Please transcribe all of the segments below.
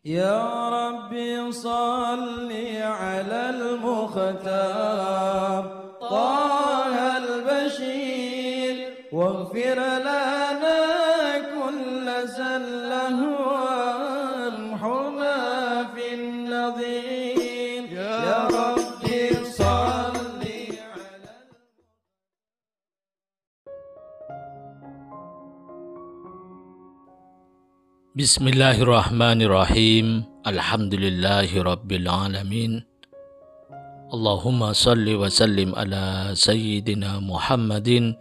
يا ربي صل على المختار طه البشير واغفر لنا كل زله وامحنا في النظير يا ربي صل على Bismillahirrahmanirrahim. Alhamdulillahi rabbil alamin. Allahumma salli wa sallim ala sayyidina Muhammadin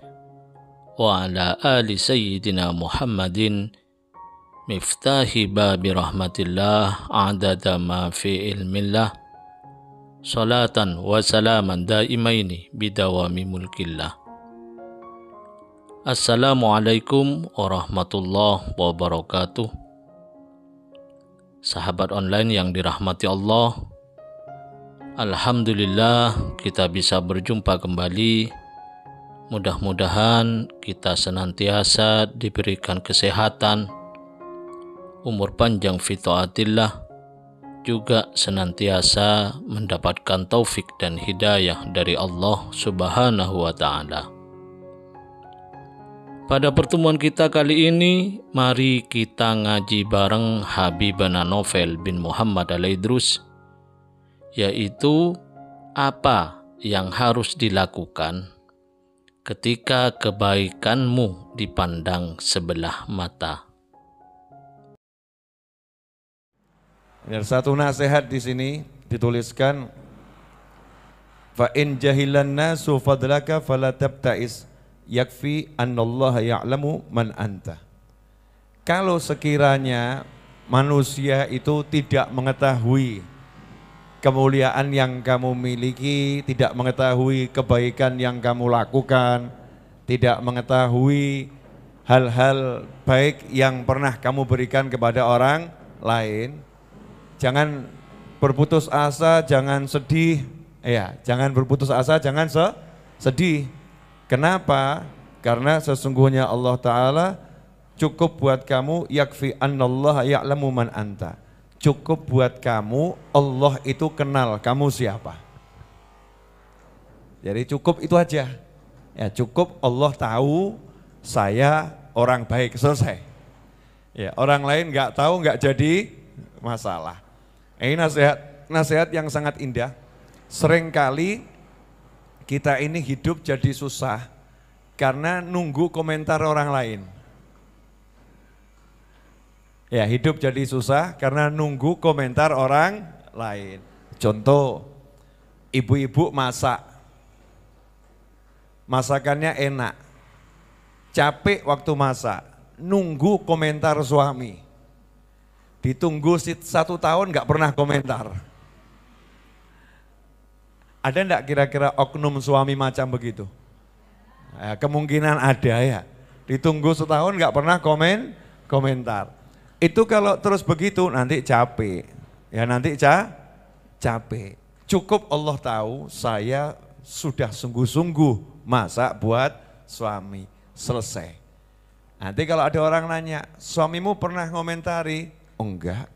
wa ala ali sayyidina Muhammadin miftahi babi rahmatillah adada ma fi ilmillah salatan wa salaman daimaini bidawami mulkillah. Assalamualaikum warahmatullahi wabarakatuh. Sahabat online yang dirahmati Allah, alhamdulillah kita bisa berjumpa kembali. Mudah-mudahan kita senantiasa diberikan kesehatan, umur panjang fi taatillah, juga senantiasa mendapatkan taufik dan hidayah dari Allah Subhanahu wa ta'ala. Pada pertemuan kita kali ini, mari kita ngaji bareng Habibana Novel bin Muhammad Al-Idrus, yaitu apa yang harus dilakukan ketika kebaikanmu dipandang sebelah mata. Ada satu nasihat di sini dituliskan, fa in jahilan nasu fadlaka fala tabtais yakfi annallaha ya'lamu man anta. Kalau sekiranya manusia itu tidak mengetahui kemuliaan yang kamu miliki, tidak mengetahui kebaikan yang kamu lakukan, tidak mengetahui hal-hal baik yang pernah kamu berikan kepada orang lain, jangan berputus asa, jangan sedih, jangan berputus asa, jangan sedih. Kenapa? Karena sesungguhnya Allah Ta'ala cukup buat kamu, yakfi annallaha ya'lamu man anta. Cukup buat kamu, Allah itu kenal kamu siapa. Jadi cukup itu aja. Ya, cukup Allah tahu saya orang baik, selesai. Ya, orang lain nggak tahu, nggak jadi masalah. Ini nasihat yang sangat indah. Seringkali kita ini hidup jadi susah karena nunggu komentar orang lain. Ya, hidup jadi susah karena nunggu komentar orang lain. Contoh, ibu-ibu masak, masakannya enak, capek waktu masak, nunggu komentar suami. Ditunggu 1 tahun nggak pernah komentar. Ada enggak kira-kira oknum suami macam begitu? Ya, kemungkinan ada ya. Ditunggu setahun enggak pernah komentar. Itu kalau terus begitu nanti capek. Ya nanti capek. Cukup Allah tahu saya sudah sungguh-sungguh masak buat suami. Selesai. Nanti kalau ada orang nanya, suamimu pernah komentari? Oh, enggak.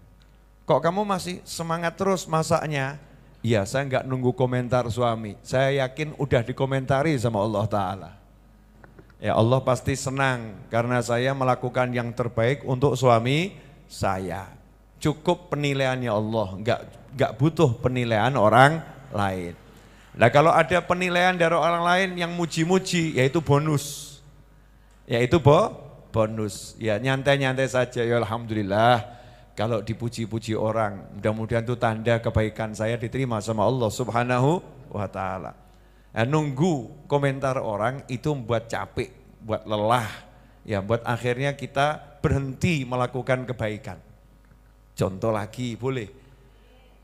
Kok kamu masih semangat terus masaknya? Iya, saya enggak nunggu komentar suami. Saya yakin udah dikomentari sama Allah Ta'ala. Ya Allah pasti senang karena saya melakukan yang terbaik untuk suami saya. Cukup penilaiannya Allah, enggak butuh penilaian orang lain. Nah kalau ada penilaian dari orang lain yang muji-muji, yaitu bonus. Yaitu bonus. Ya nyantai-nyantai saja, ya Alhamdulillah. Kalau dipuji-puji orang, mudah-mudahan itu tanda kebaikan saya diterima sama Allah Subhanahu wa ta'ala. Nah, nunggu komentar orang itu membuat capek, buat lelah, ya buat akhirnya kita berhenti melakukan kebaikan. Contoh lagi boleh,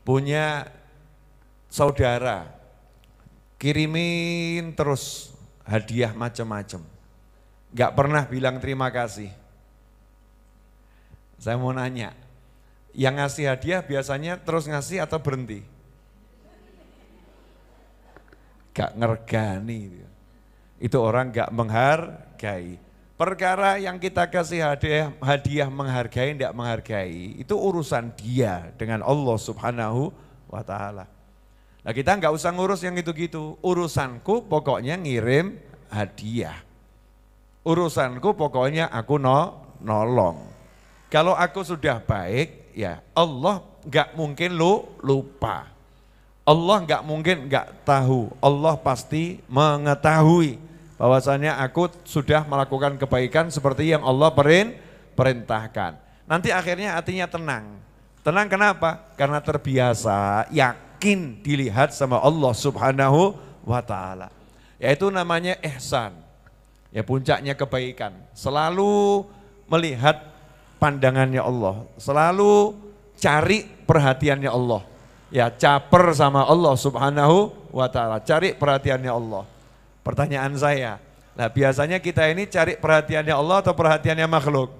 punya saudara, kirimin terus hadiah macam-macam, gak pernah bilang terima kasih. Saya mau nanya, yang ngasih hadiah biasanya terus ngasih atau berhenti? Gak ngergani. Itu orang gak menghargai. Perkara yang kita kasih hadiah menghargai, tidak menghargai, itu urusan dia dengan Allah Subhanahu wa Ta'ala. Nah kita nggak usah ngurus yang gitu-gitu, urusanku pokoknya ngirim hadiah. Urusanku pokoknya aku nolong. Kalau aku sudah baik, ya Allah nggak mungkin lupa. Allah nggak mungkin nggak tahu, Allah pasti mengetahui bahwasanya aku sudah melakukan kebaikan seperti yang Allah perintahkan. Nanti akhirnya hatinya tenang. Tenang kenapa? Karena terbiasa, yakin dilihat sama Allah Subhanahu wa Ta'ala. Yaitu namanya ihsan. Ya puncaknya kebaikan. Selalu melihat pandangannya Allah. Selalu cari perhatiannya Allah. Ya caper sama Allah Subhanahu wa Ta'ala. Cari perhatiannya Allah. Pertanyaan saya, nah biasanya kita ini cari perhatiannya Allah atau perhatiannya makhluk?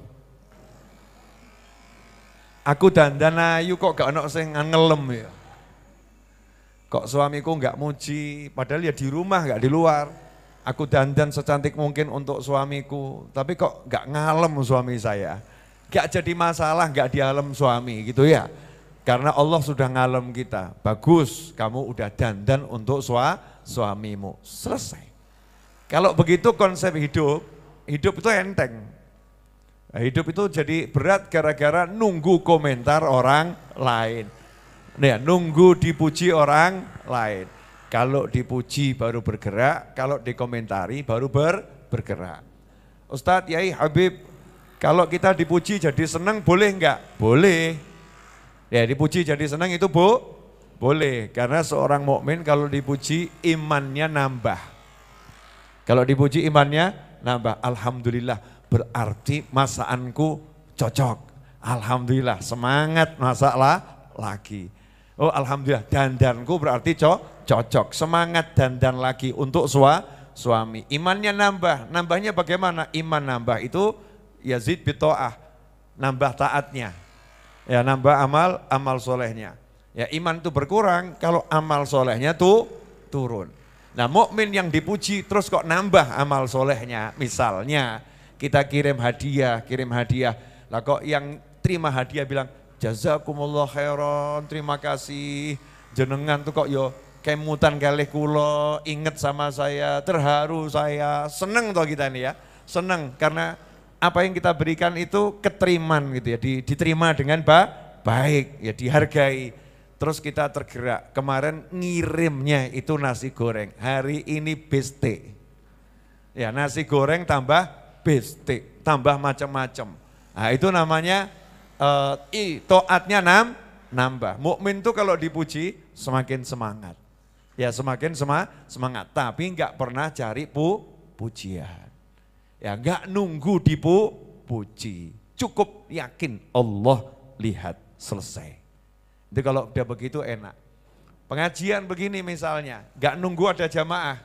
Aku dandan ayu kok gak ono sing ngelem ya. Kok suamiku gak muji, padahal ya di rumah gak di luar. Aku dandan secantik mungkin untuk suamiku, tapi kok gak ngalem suami saya. Gak jadi masalah gak di alam suami gitu ya. Karena Allah sudah ngalem kita, bagus kamu udah dandan untuk suamimu, selesai. Kalau begitu konsep hidup itu enteng. Nah, hidup itu jadi berat gara-gara nunggu komentar orang lain. Nah, nunggu dipuji orang lain. Kalau dipuji baru bergerak, kalau dikomentari baru bergerak. Ustadz, Yai, Habib, kalau kita dipuji jadi senang boleh enggak? Boleh. Ya dipuji jadi senang itu boleh. Karena seorang mukmin kalau dipuji imannya nambah. Kalau dipuji imannya nambah, alhamdulillah berarti masakanku cocok. Alhamdulillah semangat masak lagi. Oh alhamdulillah dandanku berarti cocok, semangat dandan lagi untuk suami. Imannya nambah, nambahnya bagaimana? Iman nambah itu yazid bita'ah, nambah taatnya. Ya nambah amal solehnya. Ya iman itu berkurang kalau amal solehnya tuh turun. Nah mukmin yang dipuji terus kok nambah amal solehnya, misalnya kita kirim hadiah, lah kok yang terima hadiah bilang jazakumullah khairan, terima kasih, jenengan tuh kok yo kemutan kalih kula, inget sama saya, terharu saya, seneng toh kita nih ya, seneng karena apa yang kita berikan itu keteriman gitu ya, diterima dengan baik, ya dihargai. Terus kita tergerak, kemarin ngirimnya itu nasi goreng, hari ini beste. Ya nasi goreng tambah beste, tambah macam-macam. Nah itu namanya taatnya nambah. Mukmin tuh kalau dipuji semakin semangat. Ya semakin semangat, tapi enggak pernah cari pujian. Ya enggak nunggu dipuji, cukup yakin Allah lihat selesai. Itu kalau udah begitu enak. Pengajian begini misalnya, gak nunggu ada jamaah.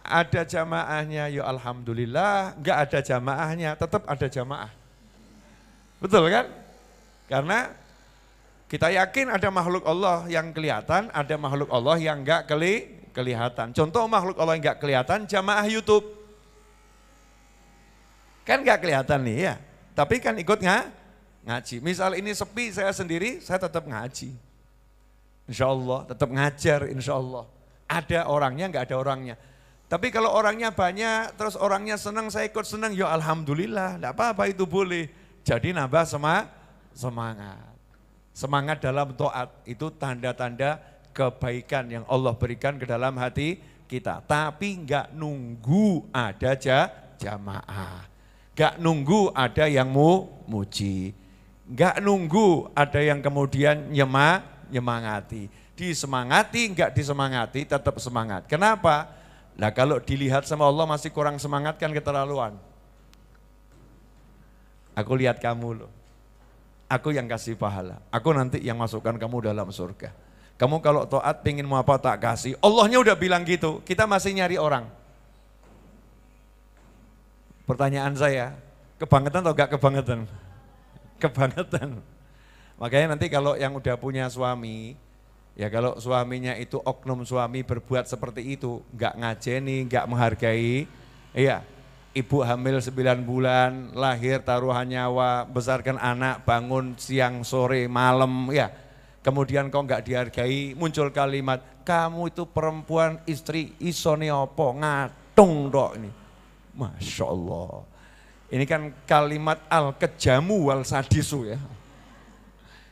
Ada jamaahnya, ya alhamdulillah, gak ada jamaahnya, tetap ada jamaah. Betul kan? Karena kita yakin ada makhluk Allah yang kelihatan, ada makhluk Allah yang gak kelihatan. Contoh makhluk Allah yang gak kelihatan, jamaah YouTube. Kan gak kelihatan nih ya, tapi kan ikut ngaji. Misal ini sepi saya sendiri, saya tetap ngaji. Insya Allah, tetap ngajar insya Allah. Ada orangnya, nggak ada orangnya. Tapi kalau orangnya banyak, terus orangnya senang, saya ikut senang, ya alhamdulillah, nggak apa-apa itu boleh. Jadi nambah semangat. Semangat dalam taat, itu tanda-tanda kebaikan yang Allah berikan ke dalam hati kita. Tapi nggak nunggu ada jamaah. Nggak nunggu ada yang muji. Enggak nunggu ada yang kemudian nyemangati. Disemangati, enggak disemangati, tetap semangat. Kenapa? Nah kalau dilihat sama Allah masih kurang semangat kan keterlaluan. Aku lihat kamu loh. Aku yang kasih pahala. Aku nanti yang masukkan kamu dalam surga. Kamu kalau taat pengen mau apa tak kasih. Allahnya udah bilang gitu, kita masih nyari orang. Pertanyaan saya, kebangetan atau enggak kebangetan? Kebangetan. Makanya nanti kalau yang udah punya suami, ya kalau suaminya itu oknum suami berbuat seperti itu, enggak ngajeni, enggak menghargai, iya, ibu hamil 9 bulan, lahir taruhan nyawa, besarkan anak, bangun siang, sore, malam ya. Kemudian kau nggak dihargai, muncul kalimat, kamu itu perempuan istri isone opo, ngatung dok ini. Masya Allah. Ini kan kalimat al-kejamu wal sadisu ya.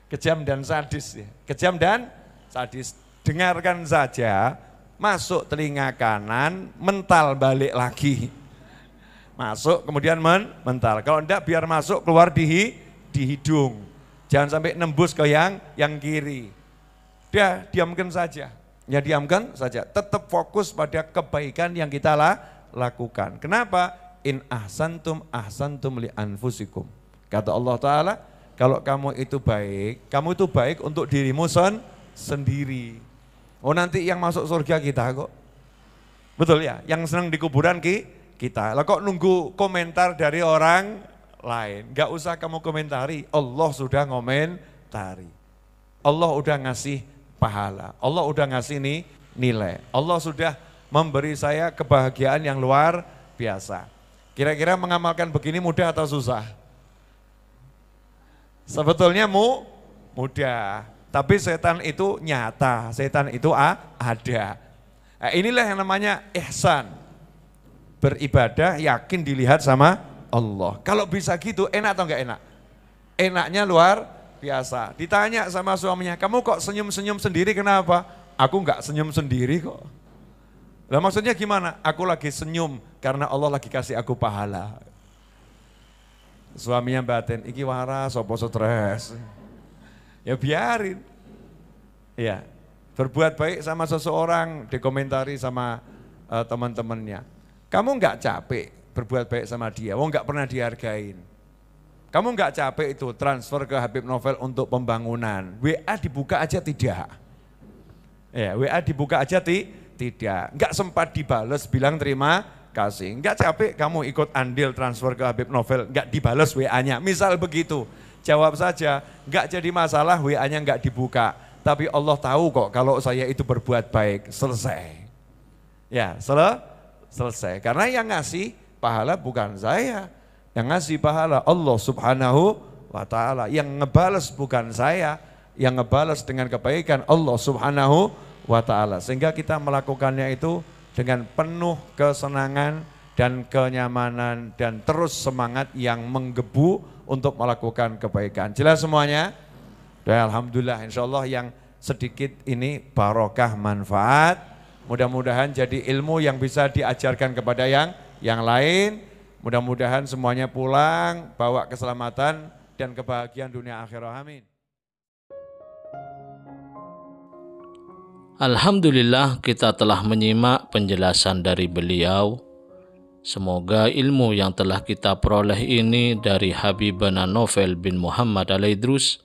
Kejam dan sadis ya. Kejam dan sadis. Dengarkan saja, masuk telinga kanan, mental balik lagi. Masuk kemudian mental. Kalau enggak biar masuk keluar di hidung. Jangan sampai nembus ke yang kiri. Dia diamkan saja. Ya diamkan saja. Tetap fokus pada kebaikan yang kita lakukan. Kenapa? In ahsantum li anfusikum. Kata Allah Ta'ala, kalau kamu itu baik untuk dirimu sendiri. Oh nanti yang masuk surga kita kok. Betul ya, yang senang di kuburan kita. Lah kok nunggu komentar dari orang lain? Gak usah kamu komentari, Allah sudah ngomentari. Allah udah ngasih pahala, Allah udah ngasih nilai. Allah sudah memberi saya kebahagiaan yang luar biasa. Kira-kira mengamalkan begini mudah atau susah? Sebetulnya mudah, tapi setan itu nyata, setan itu ada. Nah, inilah yang namanya ihsan. Beribadah yakin dilihat sama Allah. Kalau bisa gitu enak atau enggak enak? Enaknya luar biasa. Ditanya sama suaminya, kamu kok senyum-senyum sendiri kenapa? Aku enggak senyum sendiri kok. Lah maksudnya gimana? Aku lagi senyum karena Allah lagi kasih aku pahala. Suaminya batin, iki waras, sopo stres. Ya biarin. Ya, berbuat baik sama seseorang, dikomentari sama teman-temannya. Kamu enggak capek berbuat baik sama dia, enggak pernah dihargain. Kamu enggak capek itu transfer ke Habib Novel untuk pembangunan. WA dibuka aja tidak. Ya, WA dibuka aja tidak. Enggak sempat dibales bilang terima kasih. Enggak capek kamu ikut andil transfer ke Habib Novel, enggak dibales WA-nya. Misal begitu, jawab saja, enggak jadi masalah WA-nya enggak dibuka. Tapi Allah tahu kok kalau saya itu berbuat baik, selesai. Ya, selesai. Karena yang ngasih pahala bukan saya. Yang ngasih pahala Allah Subhanahu wa ta'ala. Yang ngebales bukan saya. Yang ngebales dengan kebaikan Allah Subhanahu wa ta'ala. Sehingga kita melakukannya itu dengan penuh kesenangan dan kenyamanan dan terus semangat yang menggebu untuk melakukan kebaikan. Jelas semuanya? Dan alhamdulillah insyaallah yang sedikit ini barokah manfaat. Mudah-mudahan jadi ilmu yang bisa diajarkan kepada yang lain. Mudah-mudahan semuanya pulang bawa keselamatan dan kebahagiaan dunia akhirat. Amin. Alhamdulillah kita telah menyimak penjelasan dari beliau. Semoga ilmu yang telah kita peroleh ini dari Habibana Novel bin Muhammad Al-Idrus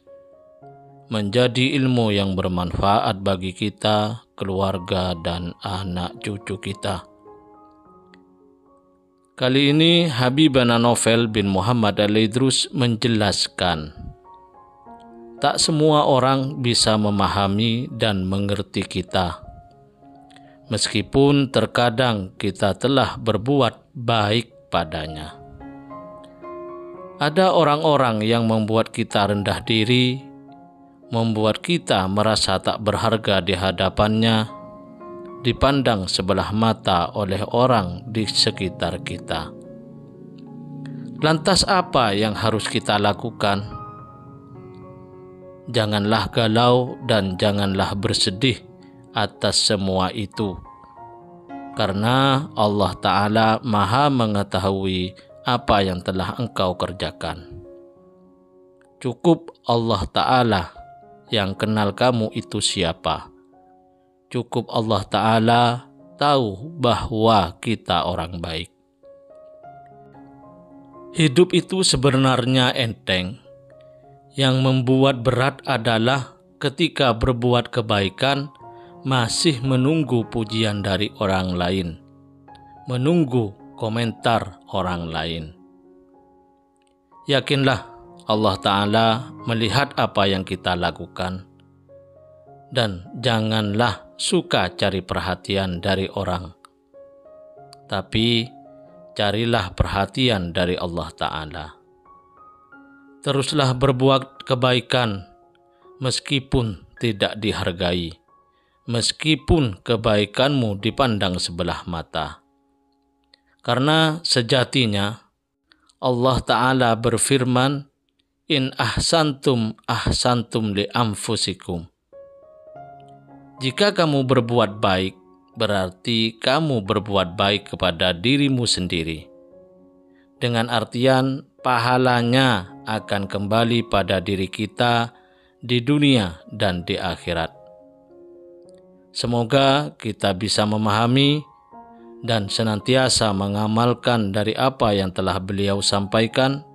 menjadi ilmu yang bermanfaat bagi kita, keluarga, dan anak cucu kita. Kali ini Habibana Novel bin Muhammad Al-Idrus menjelaskan tak semua orang bisa memahami dan mengerti kita. Meskipun terkadang kita telah berbuat baik padanya. Ada orang-orang yang membuat kita rendah diri, membuat kita merasa tak berharga di hadapannya, dipandang sebelah mata oleh orang di sekitar kita. Lantas apa yang harus kita lakukan? Janganlah galau dan janganlah bersedih atas semua itu. Karena Allah Ta'ala Maha mengetahui apa yang telah engkau kerjakan. Cukup Allah Ta'ala yang kenal kamu itu siapa. Cukup Allah Ta'ala tahu bahwa kita orang baik. Hidup itu sebenarnya enteng. Yang membuat berat adalah ketika berbuat kebaikan masih menunggu pujian dari orang lain, menunggu komentar orang lain. Yakinlah Allah Ta'ala melihat apa yang kita lakukan, dan janganlah suka cari perhatian dari orang. Tapi carilah perhatian dari Allah Ta'ala. Teruslah berbuat kebaikan meskipun tidak dihargai, meskipun kebaikanmu dipandang sebelah mata. Karena sejatinya Allah Ta'ala berfirman, In ahsantum ahsantum li anfusikum. Jika kamu berbuat baik, berarti kamu berbuat baik kepada dirimu sendiri. Dengan artian pahalanya akan kembali pada diri kita di dunia dan di akhirat. Semoga kita bisa memahami dan senantiasa mengamalkan dari apa yang telah beliau sampaikan.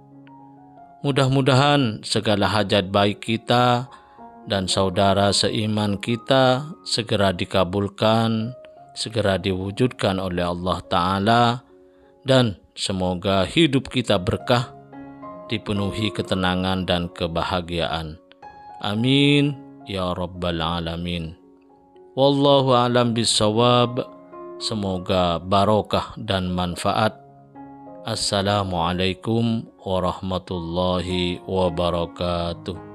Mudah-mudahan segala hajat baik kita dan saudara seiman kita segera dikabulkan, segera diwujudkan oleh Allah Ta'ala, dan semoga hidup kita berkah, dipenuhi ketenangan dan kebahagiaan. Amin ya Rabbal Alamin. Wallahu a'lam bissawab. Semoga barokah dan manfaat. Assalamualaikum warahmatullahi wabarakatuh.